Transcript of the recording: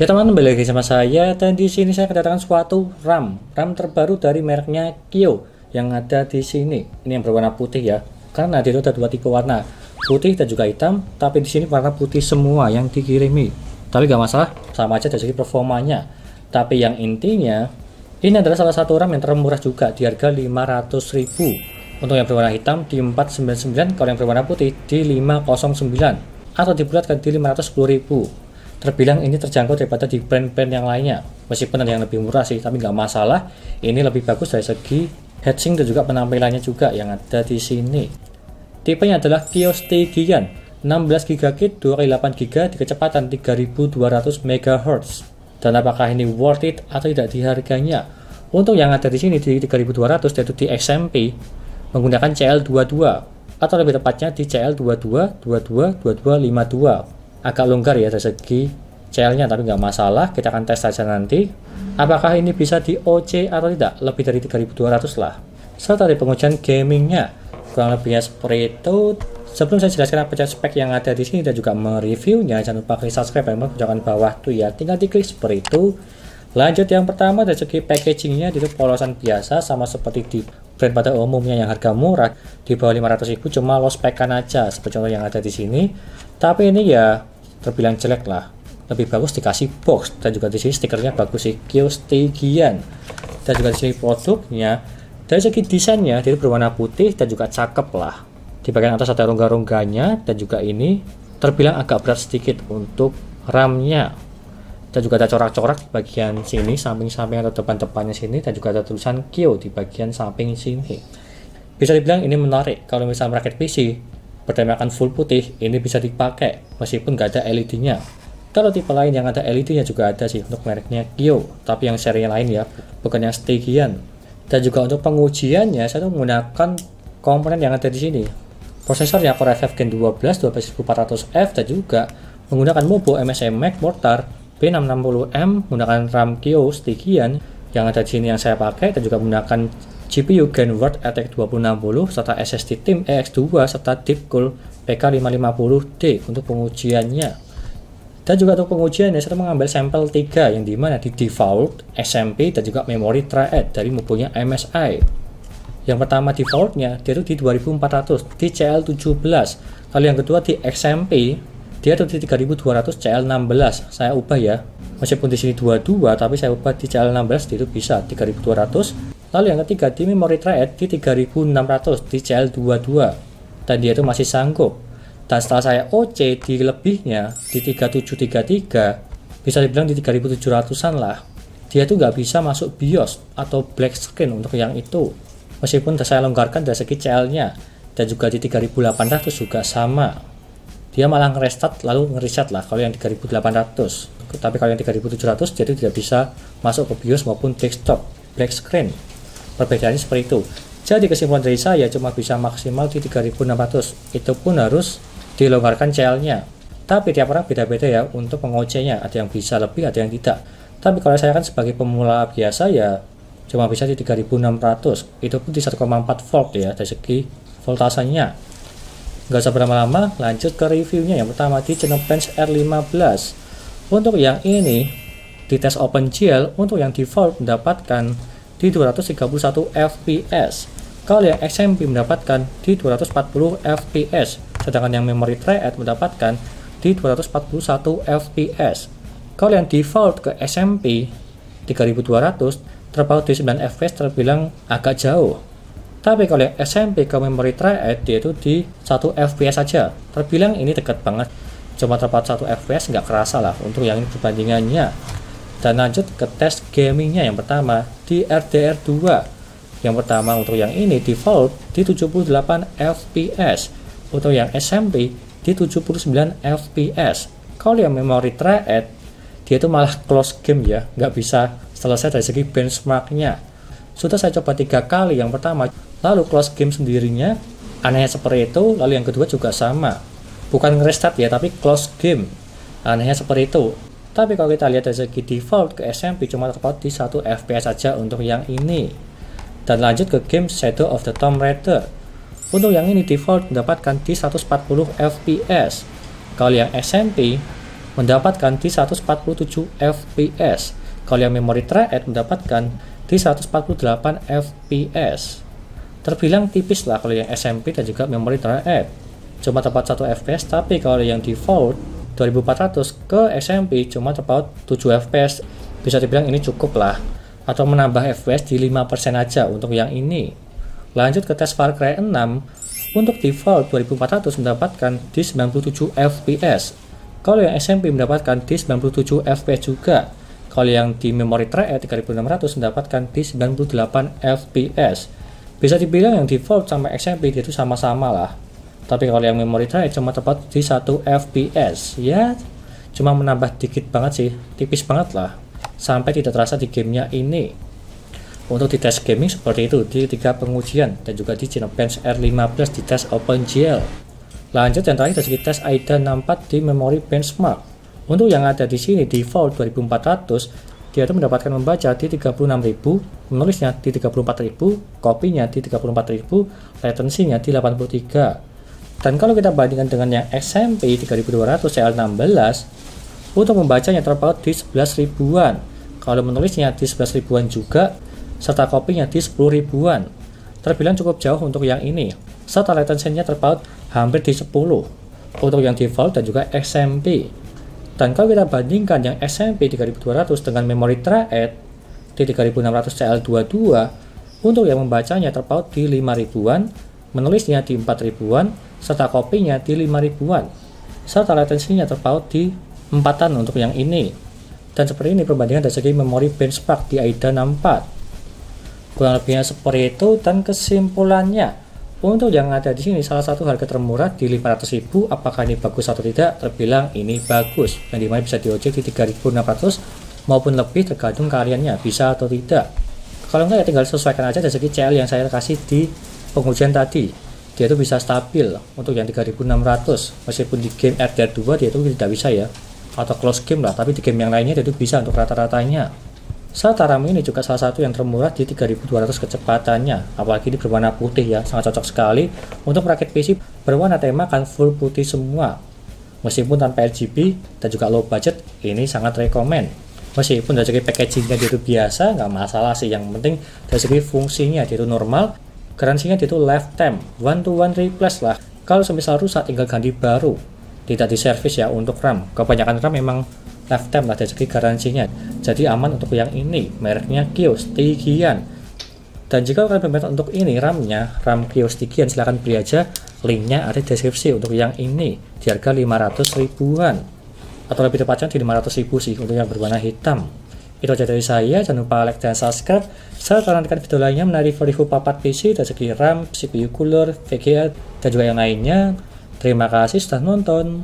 Ya teman-teman, kembali lagi sama saya dan di sini saya kedatangan suatu RAM terbaru dari mereknya Kio yang ada di sini. Ini yang berwarna putih ya. Karena dia itu ada dua tipe warna, putih dan juga hitam, tapi di sini warna putih semua yang dikirimi. Tapi gak masalah, sama aja dari segi performanya. Tapi yang intinya, ini adalah salah satu RAM yang termurah juga di harga 500.000. Untuk yang berwarna hitam di 499, kalau yang berwarna putih di 509 atau dibulatkan di 510.000. Terbilang ini terjangkau daripada di brand-brand yang lainnya, meskipun ada yang lebih murah sih, tapi nggak masalah. Ini lebih bagus dari segi heatsink dan juga penampilannya juga yang ada di sini. Tipenya adalah Kio Stygian 16GB 2x8GB di kecepatan 3200 MHz. Dan apakah ini worth it atau tidak di harganya? Untuk yang ada di sini di 3200 yaitu di XMP menggunakan CL22 atau lebih tepatnya di CL22 22 22 52. Agak longgar ya dari segi CL-nya, tapi nggak masalah, kita akan tes saja nanti apakah ini bisa di OC atau tidak, lebih dari 3200 lah. Serta di pengujian gamingnya kurang lebihnya seperti itu. Sebelum saya jelaskan apa spek yang ada di sini dan juga mereviewnya, jangan lupa klik subscribe dan pojokan bawah tuh ya, tinggal diklik seperti itu. Lanjut, yang pertama dari segi packagingnya itu polosan biasa sama seperti di brand pada umumnya yang harga murah di bawah 500.000, cuma low spec-kan aja seperti contoh yang ada di sini. Tapi ini ya terbilang jelek lah, lebih bagus dikasih box. Dan juga di sini stikernya bagus sih, Kio Stygian. Dan juga di sini produknya dari segi desainnya dia berwarna putih dan juga cakep lah. Di bagian atas ada rongga-rongganya dan juga ini terbilang agak berat sedikit untuk RAM-nya. Dan juga ada corak-corak di bagian sini, samping-samping atau depan-depannya sini, dan juga ada tulisan Kio di bagian samping sini. Bisa dibilang ini menarik kalau misalnya merakit PC bertemakan full putih, ini bisa dipakai meskipun nggak ada LED-nya. Kalau tipe lain yang ada LED-nya juga ada sih untuk mereknya Kio, tapi yang serinya lain ya, bukan yang Stygian. Dan juga untuk pengujiannya saya tuh menggunakan komponen yang ada di sini. Prosesornya Core i5 Gen 12 12400F dan juga menggunakan Mobo MSI Max Mortar B660M menggunakan RAM Kio Stygian yang ada di sini yang saya pakai, dan juga menggunakan GPU Genworth RTX 2060 serta SSD TIM EX2 serta Deepcool PK550D untuk pengujiannya. Dan juga untuk pengujiannya saya mengambil sampel 3 yang dimana di default, SMP dan juga memory triad dari mobilnya MSI. Yang pertama defaultnya dia itu di 2400 di CL17, kalau yang kedua di XMP dia itu di 3200 CL16. Saya ubah ya, meskipun di sini 22 tapi saya ubah di CL16 itu bisa 3200. Lalu yang ketiga di memory triad di 3600 di CL22 dan dia itu masih sanggup. Dan setelah saya OC di lebihnya di 3733 bisa dibilang di 3700-an lah, dia tuh nggak bisa masuk BIOS atau black screen untuk yang itu, meskipun saya longgarkan dari segi CL-nya. Dan juga di 3800 juga sama, dia malah nge-restart lalu nge-reset lah kalau yang 3800. Tapi kalau yang 3700 jadi tidak bisa masuk ke BIOS maupun desktop black screen. Perbedaannya seperti itu. Jadi kesimpulan dari saya cuma bisa maksimal di 3600, itu pun harus dilonggarkan CL-nya. Tapi tiap orang beda-beda ya untuk pengoce-nya, ada yang bisa lebih, ada yang tidak. Tapi kalau saya kan sebagai pemula biasa ya cuma bisa di 3600, itu pun di 1,4 volt ya dari segi voltasenya. Nggak usah berlama-lama, lanjut ke reviewnya. Yang pertama di Genobench R15. Untuk yang ini di tes OpenGL, untuk yang default mendapatkan di 231 fps, kalau yang XMP mendapatkan di 240 fps, sedangkan yang memory triad mendapatkan di 241 fps. Kalau yang default ke SMP 3200 terpaut di 9 fps terbilang agak jauh. Tapi kalau yang SMP ke memory triad dia itu di 1 fps saja, terbilang ini dekat banget, cuma terpaut 1 fps, nggak kerasa lah untuk yang ini perbandingannya. Dan lanjut ke tes gamingnya. Yang pertama di RDR2. Yang pertama untuk yang ini default di 78 fps, untuk yang SMP di 79 fps. Kalau yang memory triad dia itu malah close game ya, nggak bisa selesai dari segi benchmarknya. Sudah saya coba 3 kali yang pertama, lalu close game sendirinya anehnya seperti itu. Lalu yang kedua juga sama, bukan nge-restart ya tapi close game, anehnya seperti itu. Tapi kalau kita lihat dari segi default ke SMP cuma terpaut di 1 fps saja untuk yang ini. Dan lanjut ke game Shadow of the Tomb Raider. Untuk yang ini default mendapatkan di 140 fps. Kalau yang SMP mendapatkan di 147 fps. Kalau yang memory thread mendapatkan di 148 fps. Terbilang tipis lah kalau yang SMP dan juga memory thread. Cuma tepat 1 fps, tapi kalau yang default 2400 ke SMP cuma tepat 7 fps. Bisa dibilang ini cukup lah. Atau menambah fps di 5% aja untuk yang ini. Lanjut ke tes Far Cry 6. Untuk default 2400 mendapatkan di 97 fps. Kalau yang SMP mendapatkan di 97 fps juga. Kalau yang di memory thread 3600 mendapatkan di 98 fps. Bisa dibilang yang default sama SMP itu sama-sama lah. Tapi kalau yang memory thread cuma tepat di 1 fps. Ya, cuma menambah dikit banget sih, tipis banget lah. Sampai tidak terasa di gamenya ini. Untuk di tes gaming seperti itu di 3 pengujian dan juga di Cinebench R15 di tes OpenGL. Lanjut yang terakhir dari tes AIDA 64 di memory benchmark. Untuk yang ada di sini default 2400, dia itu mendapatkan membaca di 36.000, menulisnya di 34.000, kopinya di 34.000, latensinya di 83. Dan kalau kita bandingkan dengan yang SMP 3200 CL16, untuk membacanya terpaut di 11 ribuan. Kalau menulisnya di 11 ribuan juga, serta kopinya di 10 ribuan. Terbilang cukup jauh untuk yang ini. Serta latensinya terpaut hampir di 10 untuk yang default dan juga SMP. Dan kalau kita bandingkan yang SMP 3200 dengan memory thread di 3600 CL22, untuk yang membacanya terpaut di 5 ribuan, menulisnya di 4 ribuan, serta kopinya di 5 ribuan. Serta latensinya terpaut di 4-an untuk yang ini. Dan seperti ini perbandingan dari segi memory benchmark di AIDA 64. Kurang lebihnya seperti itu, dan kesimpulannya untuk yang ada di sini salah satu harga termurah di 500.000. Apakah ini bagus atau tidak? Terbilang ini bagus, yang dimana bisa diojek di 3.600 maupun lebih tergantung kaliannya bisa atau tidak. Kalau enggak ya tinggal sesuaikan aja dari segi CL yang saya kasih di pengujian tadi. Dia itu bisa stabil untuk yang 3.600, meskipun di game RDR2 dia itu tidak bisa ya, atau close game lah, tapi di game yang lainnya dia itu bisa untuk rata-ratanya. Serta RAM ini juga salah satu yang termurah di 3200 kecepatannya, apalagi ini berwarna putih ya, sangat cocok sekali untuk merakit PC berwarna tema kan full putih semua. Meskipun tanpa RGB dan juga low budget, ini sangat rekomen. Meskipun dari segi packagingnya dia itu biasa, nggak masalah sih, yang penting dari segi fungsinya dia itu normal, garansinya dia itu lifetime, one to one replace lah. Kalau semisal rusak tinggal ganti baru, tidak diservis ya untuk RAM. Kebanyakan RAM memang lifetime lah dari segi garansinya, jadi aman untuk yang ini. Mereknya Kyo Stygian. Dan jika kalian berminat untuk ini RAM-nya, RAM Kyo Stygian, silahkan beli aja, linknya ada di deskripsi untuk yang ini di harga 500 ribuan, atau lebih tepatnya di 500.000 sih untuk yang berwarna hitam. Itu aja dari saya, jangan lupa like dan subscribe, serta nantikan video lainnya mengenai review papat PC dari segi RAM, CPU cooler, VGA, dan juga yang lainnya. Terima kasih sudah nonton.